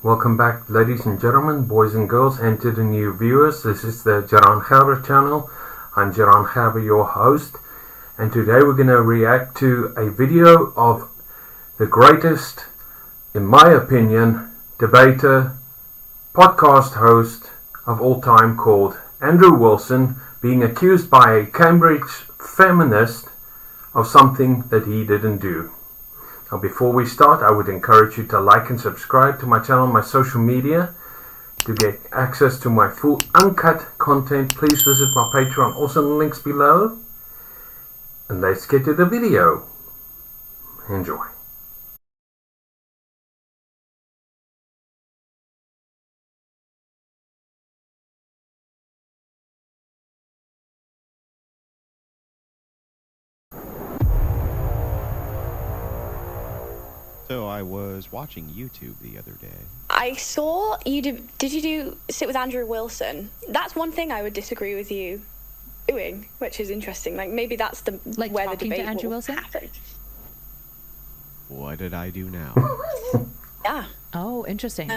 Welcome back, ladies and gentlemen, boys and girls, and to the new viewers. This is the Jaran Gerber channel. I'm Jaran Gerber, your host, and today we're going to react to a video of the greatest, in my opinion, debater, podcast host of all time, called Andrew Wilson, being accused by a Cambridge feminist of something that he didn't do. Now, before we start, I would encourage you to like and subscribe to my channel, my social media. To get access to my full uncut content, please visit my Patreon, also in the links below. And let's get to the video. Enjoy. So I was watching YouTube the other day. I saw you did you do sit with Andrew Wilson? That's one thing I would disagree with you doing, which is interesting. Like maybe that's the where the debate to Andrew will Wilson? happen. What did I do now? Yeah. Oh, interesting.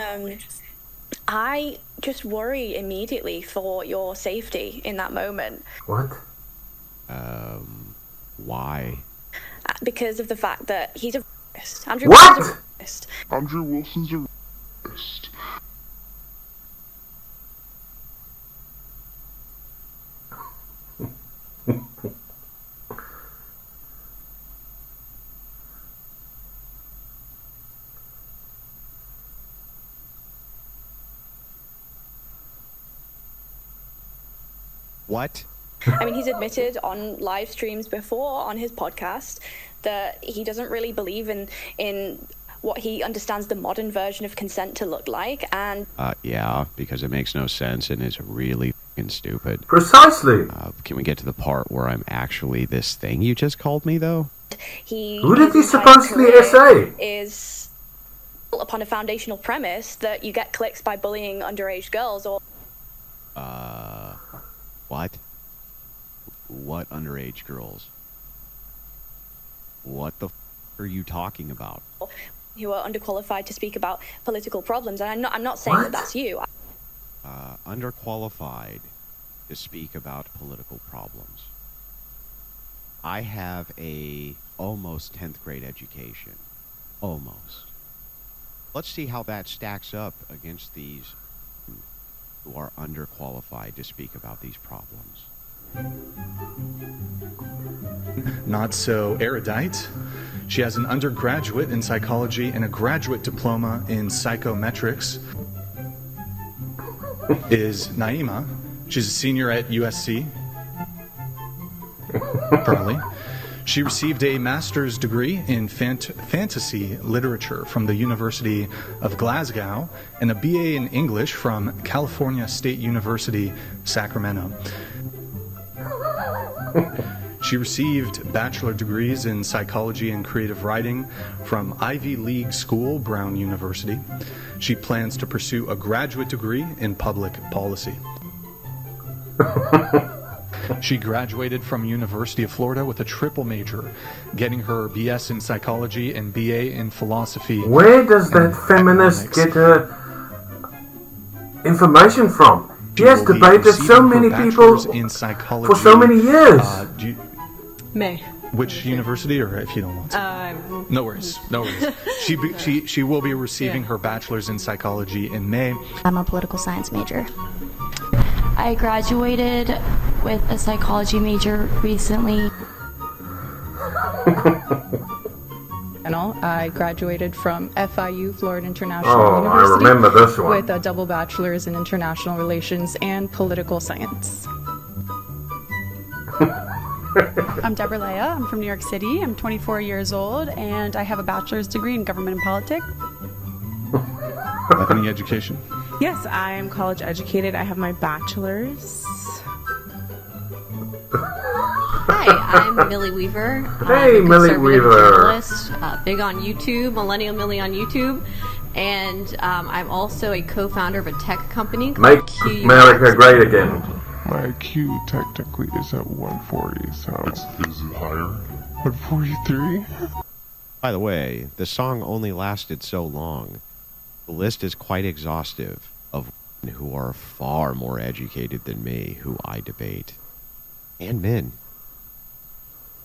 I just worry immediately for your safety in that moment. What? Why? Because of the fact that he's a Andrew What? Wilson's a racist. Andrew Wilson's a racist. What? I mean, he's admitted on live streams before on his podcast that he doesn't really believe in what he understands the modern version of consent to look like, and Yeah, because it makes no sense and is really f***ing stupid. Precisely. Can we get to the part where I'm actually this thing you just called me, though? Who did he his entire supposedly career essay? is built upon a foundational premise that you get clicks by bullying underage girls, or What? What underage girls? What the f*** are you talking about? who are underqualified to speak about political problems. And I'm not saying that that's you. Underqualified to speak about political problems. I have a almost 10th grade education. Almost. Let's see how that stacks up against these who are underqualified to speak about these problems. Not so erudite. She has an undergraduate in psychology and a graduate diploma in psychometrics. Is Naima. She's a senior at USC. Probably. She received a master's degree in fantasy literature from the University of Glasgow and a BA in English from California State University, Sacramento. She received bachelor degrees in psychology and creative writing from Ivy League school, Brown University. She plans to pursue a graduate degree in public policy. She graduated from University of Florida with a triple major, getting her BS in psychology and BA in philosophy. Where does that feminist get her information from? She has debated so many people for so many years. May. Which university, or if you don't want to? No worries, no worries. She will be receiving her bachelor's in psychology in May. I'm a political science major. I graduated with a psychology major recently. I graduated from FIU, Florida International I University, remember this one. with a double bachelor's in international relations and political science. I'm Deborah Leah. I'm from New York City. I'm 24 years old, and I have a bachelor's degree in government and politics. Any education? Yes, I am college educated. I have my bachelor's. Hi, I'm Millie Weaver. Hey, I'm a Millie conservative Weaver. journalist, big on YouTube, Millennial Millie on YouTube, and I'm also a co-founder of a tech company called Make America great again. My IQ technically is at 140, so... Is it higher? 143? By the way, the song only lasted so long. The list is quite exhaustive of women who are far more educated than me, who I debate. And men.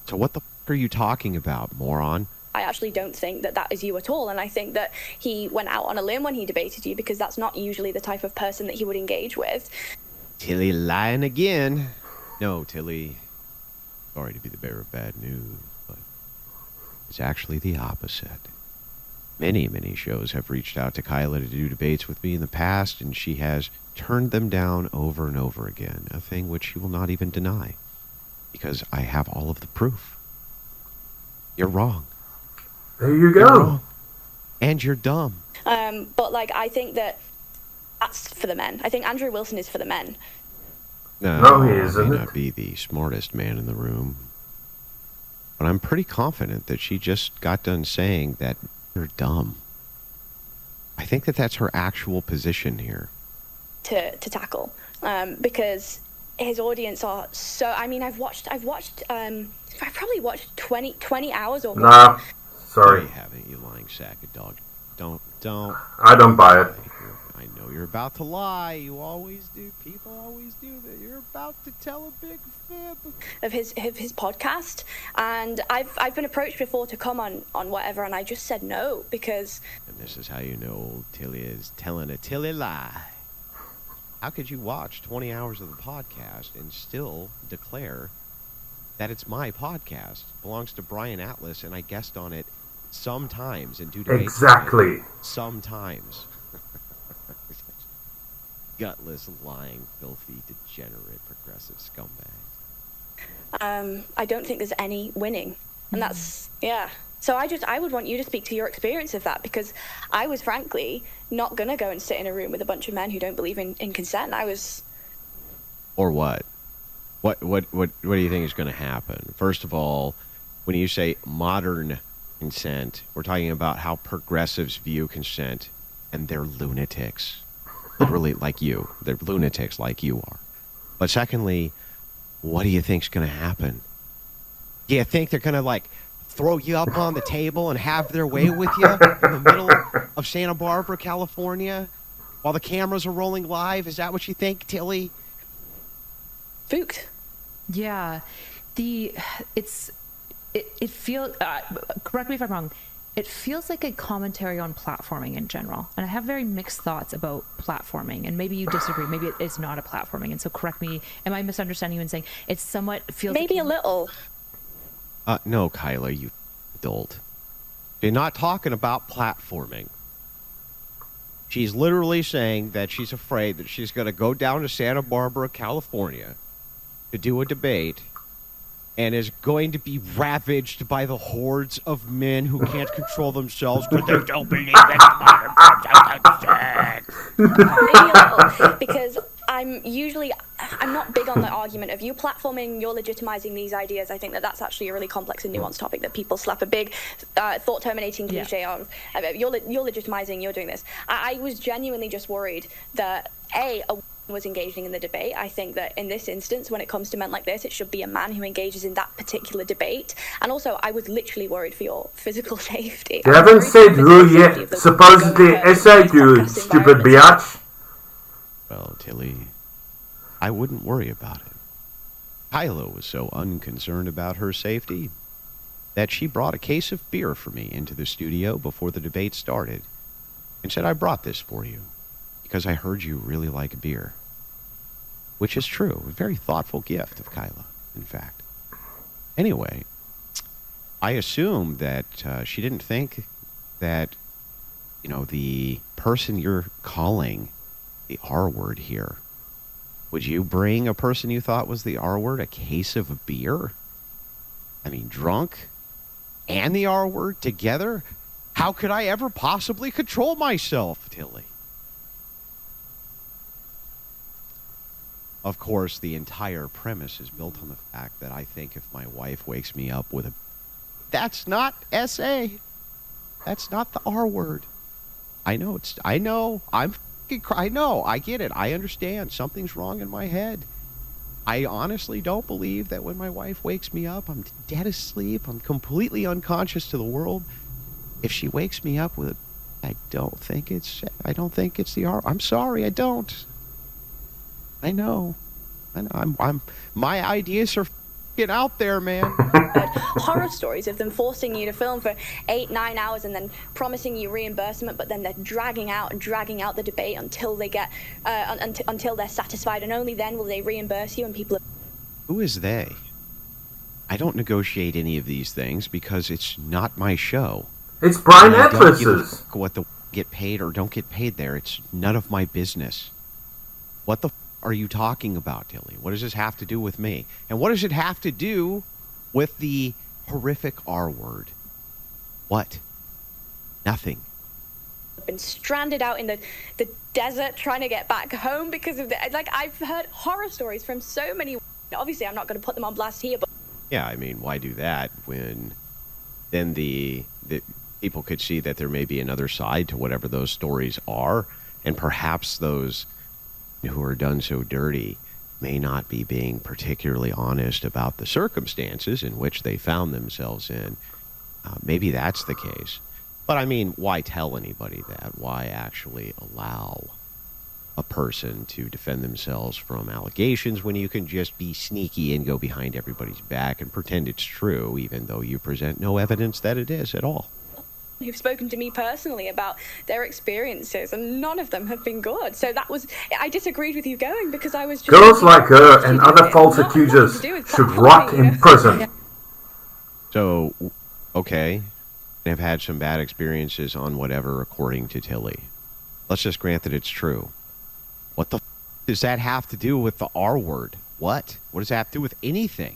So what the f*** are you talking about, moron? I actually don't think that that is you at all, and I think that he went out on a limb when he debated you, because that's not usually the type of person that he would engage with. Tilly lying again. No, Tilly. Sorry to be the bearer of bad news, but it's actually the opposite. Many, many shows have reached out to Kyla to do debates with me in the past, and she has turned them down over and over again, a thing which she will not even deny, because I have all of the proof. You're wrong. There you You're go. wrong. And you're dumb. But, like, I think that that's for the men. I think Andrew Wilson is for the men. No, he I isn't. may not be the smartest man in the room, but I'm pretty confident that she just got done saying that you're dumb. I think that that's her actual position here. To tackle, because his audience are so... I mean, I've probably watched 20 hours or more. Nah, sorry. You haven't, you lying sack of dog. Don't. I don't buy it. I know you're about to lie. You always do. People always do that. You're about to tell a big fib. Of his podcast, and I've been approached before to come on whatever, and I just said no, because... And this is how you know old Tilly is telling a Tilly lie. How could you watch 20 hours of the podcast and still declare that it's my podcast? It belongs to Brian Atlas, and I guest on it sometimes and do debates. Exactly. Sometimes. Gutless, lying, filthy, degenerate, progressive scumbag. I don't think there's any winning, and that's... yeah. So I would want you to speak to your experience of that, because I was frankly not gonna go and sit in a room with a bunch of men who don't believe in consent. I was... Or what? What do you think is going to happen? First of all, when you say modern consent, we're talking about how progressives view consent, and they're lunatics. Literally like you. They're lunatics like you are. But secondly, what do you think's going to happen? Do you think they're going to, like, throw you up on the table and have their way with you in the middle of Santa Barbara, California, while the cameras are rolling live? Is that what you think, Tilly? Spooked. Yeah. It feels, correct me if I'm wrong, it feels like a commentary on platforming in general. And I have very mixed thoughts about platforming, and maybe you disagree. Maybe it's not a platforming. And so correct me, am I misunderstanding you in saying it's somewhat feels maybe like... a little. No, Kyla, you adult. You're not talking about platforming. She's literally saying that she's afraid that she's going to go down to Santa Barbara, California to do a debate and is going to be ravaged by the hordes of men who can't control themselves because they don't believe in modern consent. Maybe a little, because I'm not big on the argument of you platforming, you're legitimizing these ideas. I think that that's actually a really complex and nuanced topic that people slap a big thought-terminating cliche on. You're legitimizing, you're doing this. I was genuinely just worried that, a woman was engaging in the debate. I think that in this instance, when it comes to men like this, it should be a man who engages in that particular debate. And also, I was literally worried for your physical safety. You haven't said who yet. Supposedly essay, you stupid biatch. Well, Tilly, I wouldn't worry about it. Kyla was so unconcerned about her safety that she brought a case of beer for me into the studio before the debate started and said, I brought this for you because I heard you really like beer. Which is true. A very thoughtful gift of Kyla, in fact. Anyway, I assume that she didn't think that, the person you're calling the R word here. Would you bring a person you thought was the R word a case of beer? I mean, drunk and the R word together? How could I ever possibly control myself, Tilly? Of course, the entire premise is built on the fact that I think if my wife wakes me up with that's not SA. That's not the R word. I know, I get it. I understand. Something's wrong in my head. I honestly don't believe that when my wife wakes me up, I'm dead asleep, I'm completely unconscious to the world. If she wakes me up with I don't think it's the R. I'm sorry, I don't. I know. My ideas are get out there, man. Horror stories of them forcing you to film for 8-9 hours and then promising you reimbursement, but then they're dragging out the debate until they get until they're satisfied, and only then will they reimburse you. And people Who is they? I don't negotiate any of these things because it's not my show. It's Brian And I don't give a Atlas's. fuck what the get paid or don't get paid there. It's none of my business. What the are you talking about, Tilly? What does this have to do with me? And what does it have to do with the horrific R word? What? Nothing. been stranded out in the desert trying to get back home because of I've heard horror stories from so many. Obviously, I'm not going to put them on blast here, but Yeah, I mean, why do that when then the people could see that there may be another side to whatever those stories are, and perhaps those who are done so dirty may not be being particularly honest about the circumstances in which they found themselves in. Maybe that's the case. But I mean, why tell anybody that? Why actually allow a person to defend themselves from allegations when you can just be sneaky and go behind everybody's back and pretend it's true, even though you present no evidence that it is at all? who've spoken to me personally about their experiences, and none of them have been good. So I disagreed with you going because I was just... Girls like her and other false accusers should rot in prison. So, okay, I've had some bad experiences on whatever, according to Tilly. Let's just grant that it's true. What the does that have to do with the R word? What? What does that have to do with anything?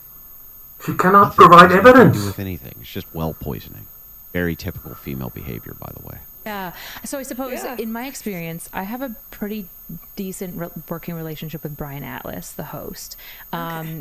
She cannot Nothing provide has nothing evidence. to do with anything. It's just well poisoning. Very typical female behavior, by the way. Yeah. So I suppose in my experience, I have a pretty decent working relationship with Brian Atlas, the host.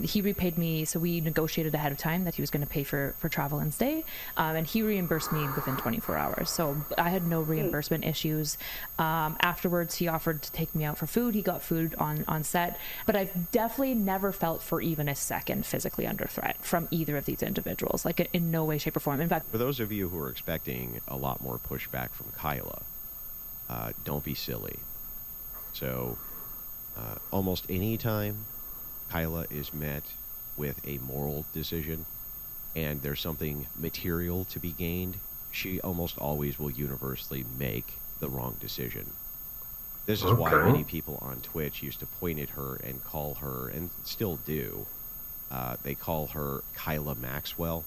He repaid me, so we negotiated ahead of time that he was going to pay for travel and stay, and he reimbursed me within 24 hours. So I had no reimbursement issues. Afterwards, he offered to take me out for food. He got food on set, but I've definitely never felt for even a second physically under threat from either of these individuals, like in no way, shape, or form. In fact, For those of you who are expecting a lot more pushback from Kyla, don't be silly. So, almost any time Kyla is met with a moral decision and there's something material to be gained, she almost always will universally make the wrong decision. This is why many people on Twitch used to point at her and call her, and still do, they call her Kyla Maxwell,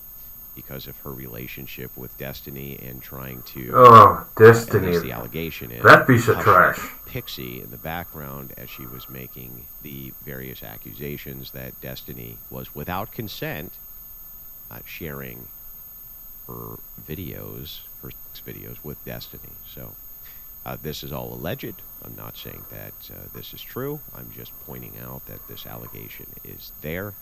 because of her relationship with Destiny and trying to... Oh, Destiny. At least the allegation is... That piece of how she trash. had Pixie in the background as she was making the various accusations that Destiny was, without consent, sharing her videos, her sex videos with Destiny. So, this is all alleged. I'm not saying that this is true. I'm just pointing out that this allegation is there,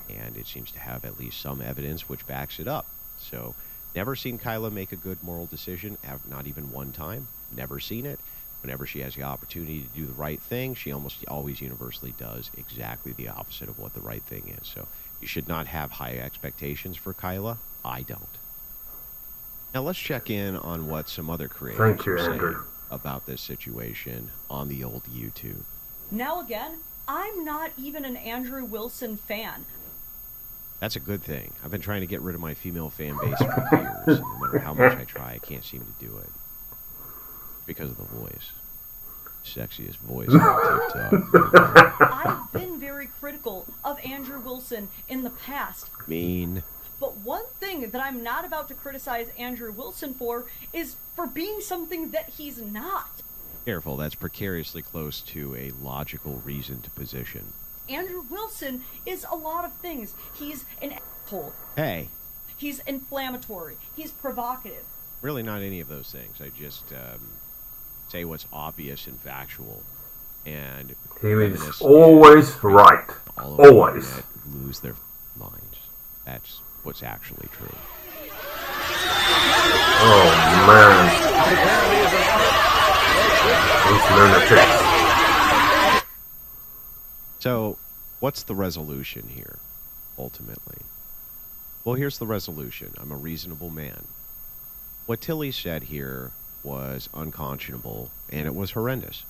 and it seems to have at least some evidence which backs it up. So, never seen Kyla make a good moral decision, not even one time. Never seen it. Whenever she has the opportunity to do the right thing, she almost always universally does exactly the opposite of what the right thing is. So, you should not have high expectations for Kyla. I don't. Now, let's check in on what some other creators are saying about this situation on the old YouTube. Now again, I'm not even an Andrew Wilson fan. That's a good thing. I've been trying to get rid of my female fan base for years, and no matter how much I try, I can't seem to do it. Because of the voice. Sexiest voice on TikTok. I've been very critical of Andrew Wilson in the past. Mean. But one thing that I'm not about to criticize Andrew Wilson for is for being something that he's not. Careful, that's precariously close to a logical reason to position. Andrew Wilson is a lot of things. He's an asshole. Hey. He's inflammatory. He's provocative. Really not any of those things. I just say what's obvious and factual. And he is always right. Always. Lose their minds. That's what's actually true. Oh, man. These lunatics. So, what's the resolution here, ultimately? Well, here's the resolution. I'm a reasonable man. What Tilly said here was unconscionable, and it was horrendous.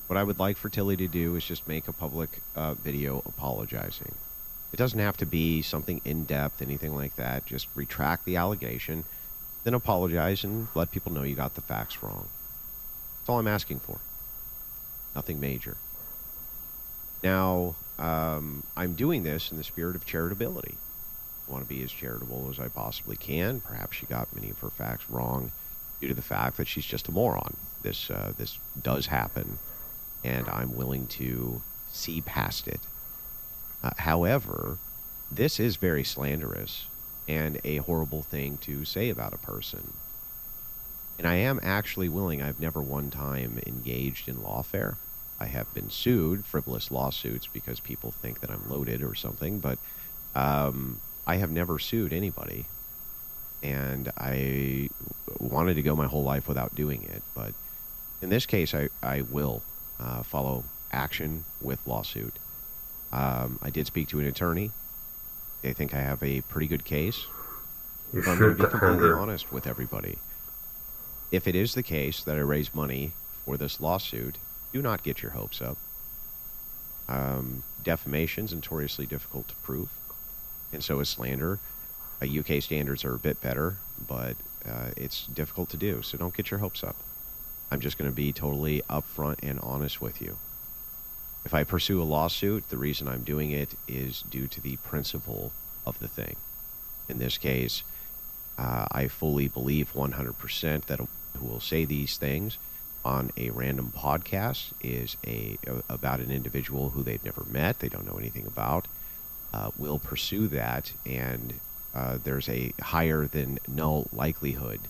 What I would like for Tilly to do is just make a public video apologizing. It doesn't have to be something in-depth, anything like that. Just retract the allegation, then apologize and let people know you got the facts wrong. That's all I'm asking for. Nothing major. Now, I'm doing this in the spirit of charitability. I want to be as charitable as I possibly can. Perhaps she got many of her facts wrong due to the fact that she's just a moron. This does happen, and I'm willing to see past it. However, this is very slanderous and a horrible thing to say about a person. And I am actually willing. I've never one time engaged in lawfare. I have been sued, frivolous lawsuits, because people think that I'm loaded or something, but I have never sued anybody. And I wanted to go my whole life without doing it, but in this case, I will follow action with lawsuit. I did speak to an attorney. They think I have a pretty good case. You I'm going to be completely honest with everybody. If it is the case that I raise money for this lawsuit, do not get your hopes up. Defamation is notoriously difficult to prove, and so is slander. UK standards are a bit better, but it's difficult to do, so don't get your hopes up. I'm just going to be totally upfront and honest with you. If I pursue a lawsuit, the reason I'm doing it is due to the principle of the thing. In this case, I fully believe 100% that who will say these things on a random podcast is about an individual who they've never met, they don't know anything about, will pursue that, and there's a higher than null likelihood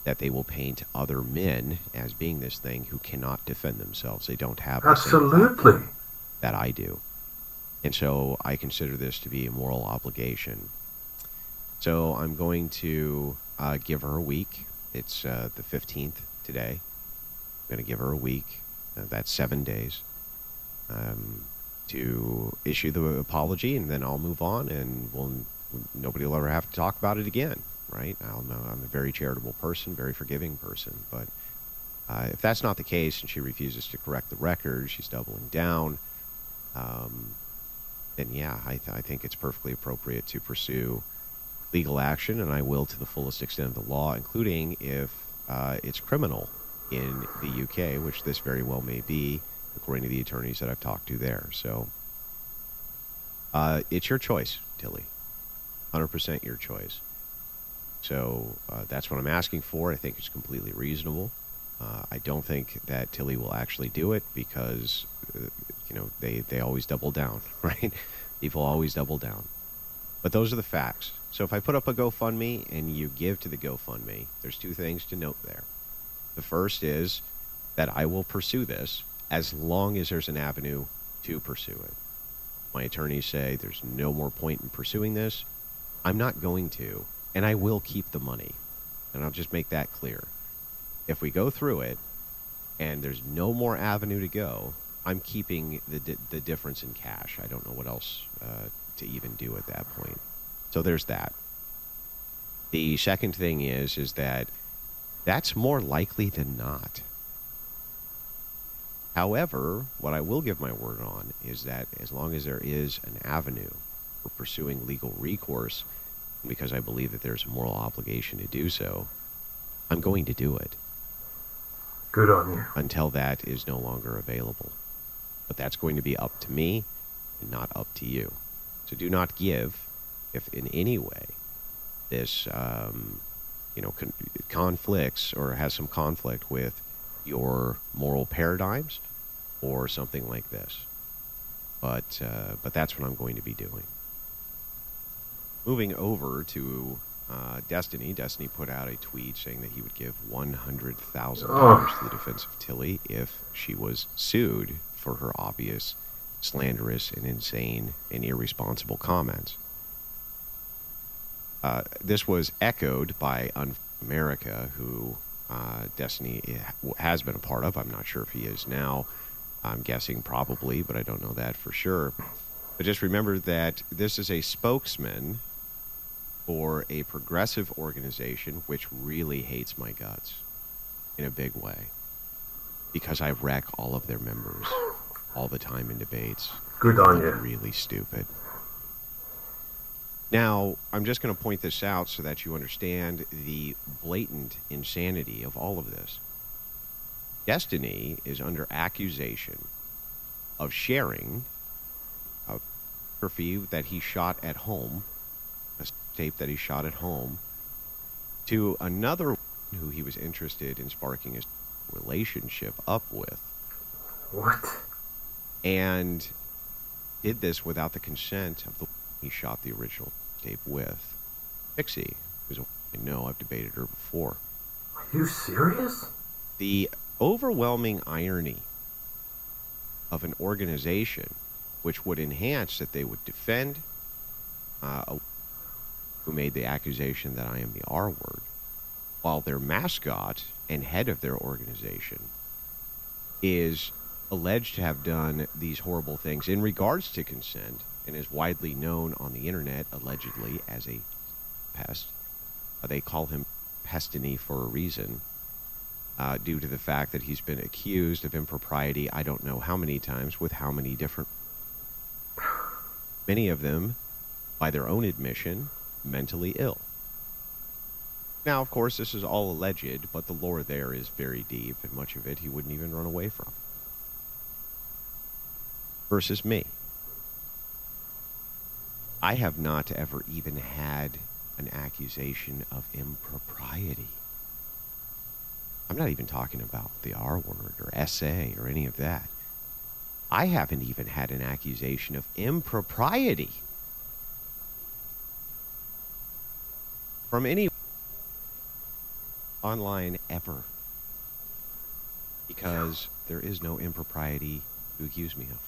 that they will paint other men as being this thing who cannot defend themselves. They don't have the same platform that I do. And so I consider this to be a moral obligation. So I'm going to give her a week. It's the 15th today. I'm going to give her a week. That's 7 days. To issue the apology, and then I'll move on, and nobody will ever have to talk about it again. Right? I'll know I'm a very charitable person, very forgiving person. But if that's not the case and she refuses to correct the record, she's doubling down, then yeah, I think it's perfectly appropriate to pursue legal action, and I will to the fullest extent of the law, including if it's criminal in the UK, which this very well may be, according to the attorneys that I've talked to there. So it's your choice, Tilly. 100% your choice. So that's what I'm asking for. I think it's completely reasonable. I don't think that Tilly will actually do it because, they always double down, right? People always double down. But those are the facts. So if I put up a GoFundMe and you give to the GoFundMe, there's two things to note there. The first is that I will pursue this as long as there's an avenue to pursue it. My attorneys say there's no more point in pursuing this. I'm not going to. And I will keep the money. And I'll just make that clear. If we go through it and there's no more avenue to go, I'm keeping the difference in cash. I don't know what else to even do at that point. So there's that. The second thing is that that's more likely than not. However, what I will give my word on is that as long as there is an avenue for pursuing legal recourse, because I believe that there's a moral obligation to do so, I'm going to do it. Good on you. Until that is no longer available. But that's going to be up to me and not up to you. So do not give if in any way this, conflicts or has some conflict with your moral paradigms or something like this. But that's what I'm going to be doing. Moving over to Destiny. Destiny put out a tweet saying that he would give $100,000 to the defense of Tilly if she was sued for her obvious slanderous and insane and irresponsible comments. This was echoed by America, who Destiny has been a part of. I'm not sure if he is now. I'm guessing probably, but I don't know that for sure. But just remember that this is a spokesman for a progressive organization which really hates my guts in a big way, because I wreck all of their members all the time in debates. Good on you. Really stupid. Now, I'm just going to point this out so that you understand the blatant insanity of all of this. Destiny is under accusation of sharing a photography that he shot at home, a tape that he shot at home, to another who he was interested in sparking his relationship up with. What? And did this without the consent of the he shot the original tape with. Pixie, who's a I know, I've debated her before. Are you serious? The overwhelming irony of an organization which would enhance that they would defend who made the accusation that I am the R word, while their mascot and head of their organization is alleged to have done these horrible things in regards to consent and is widely known on the internet allegedly as a pest. They call him Pestiny for a reason, due to the fact that he's been accused of impropriety I don't know how many times with how many different, many of them, by their own admission, mentally ill. Now, of course, this is all alleged, but the lore there is very deep, and much of it he wouldn't even run away from. Versus me. I have not ever even had an accusation of impropriety. I'm not even talking about the R word or SA or any of that. I haven't even had an accusation of impropriety from any online ever, because there is no impropriety to accuse me of.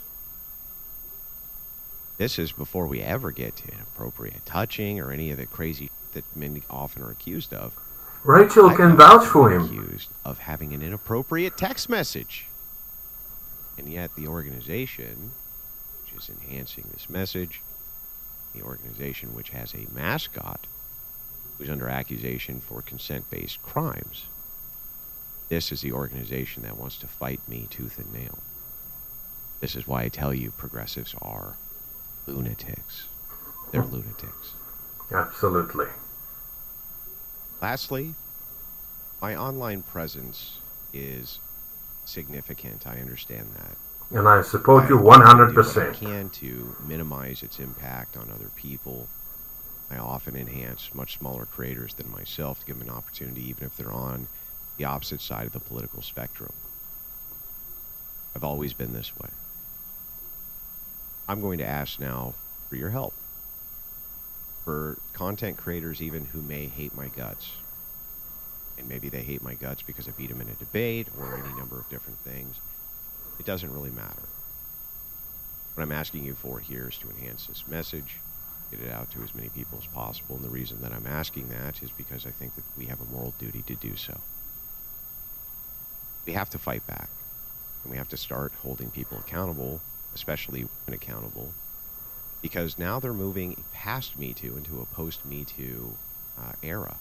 This is before we ever get to inappropriate touching or any of the crazy that men often are accused of. Rachel can vouch for him. Accused of having an inappropriate text message. And yet the organization, which is enhancing this message, the organization which has a mascot who's under accusation for consent-based crimes, this is the organization that wants to fight me tooth and nail. This is why I tell you progressives are lunatics. They're lunatics. Absolutely. Lastly, my online presence is significant. I understand that. And I support you I do what I 100%. can to minimize its impact on other people. I often enhance much smaller creators than myself to give them an opportunity, even if they're on the opposite side of the political spectrum. I've always been this way. I'm going to ask now for your help. For content creators even who may hate my guts. And maybe they hate my guts because I beat them in a debate or any number of different things. It doesn't really matter. What I'm asking you for here is to enhance this message, get it out to as many people as possible. And the reason that I'm asking that is because I think that we have a moral duty to do so. We have to fight back. And we have to start holding people accountable, especially women accountable, because now they're moving past Me Too into a post-Me Too era,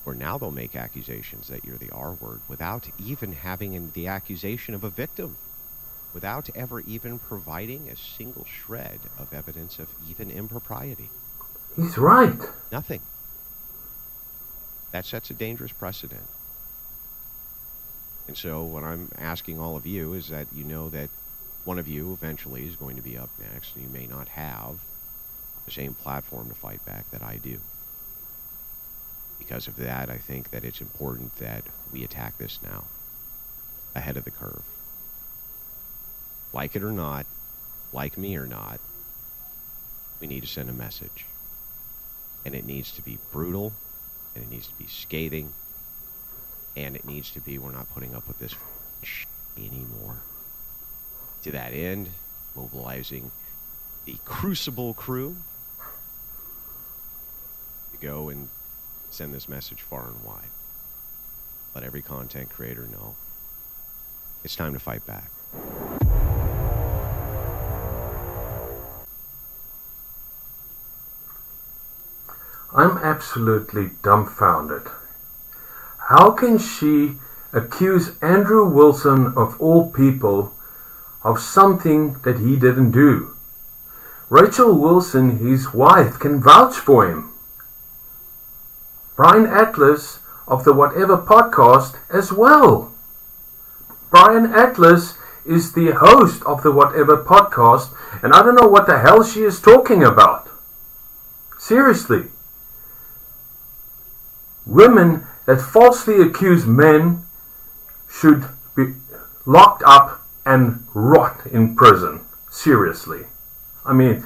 where now they'll make accusations that you're the R word without even having the accusation of a victim, without ever even providing a single shred of evidence of even impropriety. He's right. Nothing. That sets a dangerous precedent. And so what I'm asking all of you is that you know that one of you eventually is going to be up next, and you may not have the same platform to fight back that I do. Because of that, I think that it's important that we attack this now, ahead of the curve. Like it or not, like me or not, we need to send a message. And it needs to be brutal, and it needs to be scathing, and it needs to be, we're not putting up with this shit anymore. To that end, mobilizing the Crucible crew to go and send this message far and wide. Let every content creator know it's time to fight back. I'm absolutely dumbfounded. How can she accuse Andrew Wilson, of all people, of something that he didn't do? Rachel Wilson, his wife, can vouch for him. Brian Atlas of the Whatever podcast as well. Brian Atlas is the host of the Whatever podcast, and I don't know what the hell she is talking about. Seriously. Women that falsely accuse men should be locked up and rot in prison. Seriously. I mean,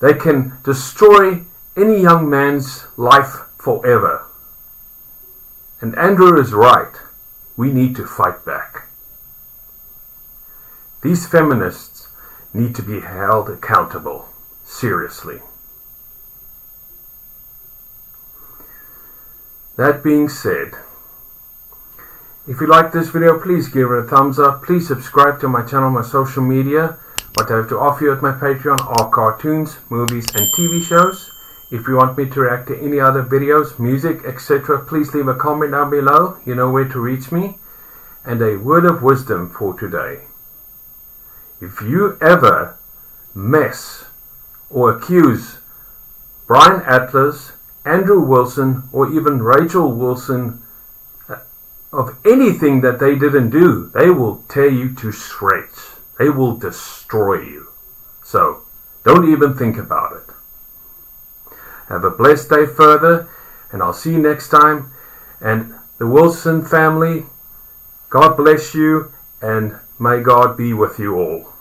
they can destroy any young man's life forever. And Andrew is right. We need to fight back. These feminists need to be held accountable. Seriously. That being said, if you like this video, please give it a thumbs up. Please subscribe to my channel, my social media. What I have to offer you at my Patreon are cartoons, movies and TV shows. If you want me to react to any other videos, music, etc., please leave a comment down below. You know where to reach me. And a word of wisdom for today. If you ever mess or accuse Brian Atlas, Andrew Wilson, or even Rachel Wilson of anything that they didn't do, they will tear you to shreds. They will destroy you. So, don't even think about it. Have a blessed day further, and I'll see you next time. And the Wilson family, God bless you, and may God be with you all.